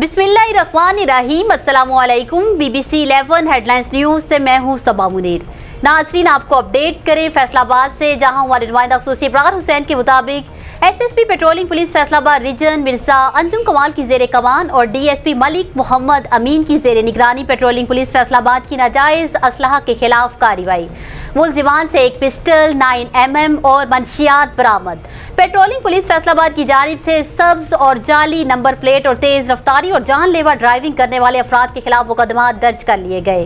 بسم اللہ الرحمن الرحیم۔ السلام علیکم۔ BBC 11 ہیڈ لائنز نیوز سے میں ہوں صبا منیر۔ ناظرین، آپ کو اپڈیٹ کریں فیصل آباد سے، جہاں ہمارے نمائندہ خصوصی ابرار حسین کے مطابق SSP پٹرولنگ پولیس فیصل آباد ریجن مرزا انجم کمال کی زیر کمان اور DSP ملک محمد امین کی زیر نگرانی پٹرولنگ پولیس فیصل آباد کی ناجائز اسلحہ کے خلاف کارروائی۔ ملزمان سے ایک پسٹل، 9mm اور منشیات برآمد۔ پٹرولنگ پولیس فیصل آباد کی جانب سے سبز اور جعلی نمبر پلیٹ اور تیز رفتاری اور جان لیوا ڈرائیونگ کرنے والے افراد کے خلاف مقدمات درج کر لیے گئے۔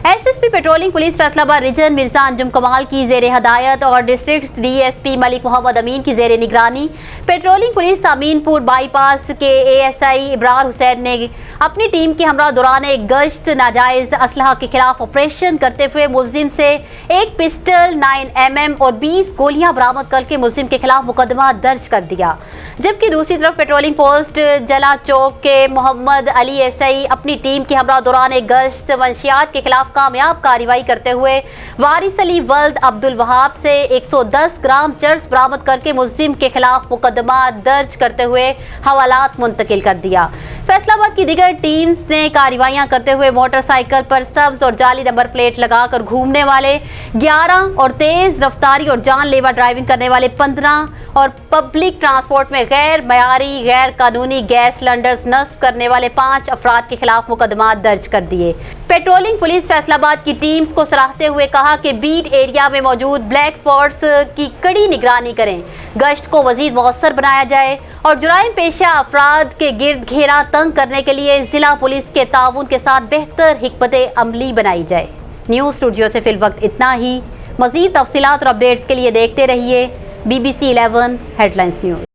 SSP پٹرولنگ پولیس فیصل آباد ریجن مرزا انجم کمال کی زیر ہدایت اور ڈسٹرکٹ DSP ملک محمد امین کی زیر نگرانی پٹرولنگ پولیس امین پور بائی پاس کے ASI ابرار حسین نے اپنی ٹیم کے ہمراہ دوران ایک گشت ناجائز اسلحہ کے خلاف آپریشن کرتے ہوئے ملزم سے ایک پسٹل، 9mm اور 20 گولیاں برآمد کر کے ملزم کے خلاف مقدمہ درج کر دیا، جبکہ دوسری طرف پٹرولنگ پوسٹ جلا چوک کے محمد علی SI اپنی ٹیم کے ہمراہ دوران ایک گشت منشیات کے خلاف کامیاب کارروائی کرتے ہوئے وارث علی ولد عبد الوہاب سے 110 گرام چرس برآمد کر کے ملزم کے خلاف مقدمہ درج کرتے ہوئے حوالات منتقل کر دیا۔ فیصل آباد کی دیگر ٹیمز نے کارروائیاں کرتے ہوئے موٹر سائیکل پر سبز اور جعلی نمبر پلیٹ لگا کر گھومنے والے 11 اور تیز رفتاری اور جان لیوا ڈرائیونگ کرنے والے 15 اور پبلک ٹرانسپورٹ میں غیر معیاری غیر قانونی گیس سلنڈرز نصب کرنے والے 5 افراد کے خلاف مقدمات درج کر دیے۔ پٹرولنگ پولیس فیصل آباد کی ٹیمز کو سراہتے ہوئے کہا کہ بیٹ ایریا میں موجود بلیک سپاٹس کی کڑی نگرانی کریں، گشت کو مزید مؤثر بنایا جائے اور جرائم پیشہ افراد کے گرد گھیرا تنگ کرنے کے لیے ضلع پولیس کے تعاون کے ساتھ بہتر حکمت عملی بنائی جائے۔ نیوز اسٹوڈیو سے فی الوقت اتنا ہی۔ مزید تفصیلات اور اپڈیٹس کے لیے دیکھتے رہیے BBC 11 ہیڈ لائنز نیوز۔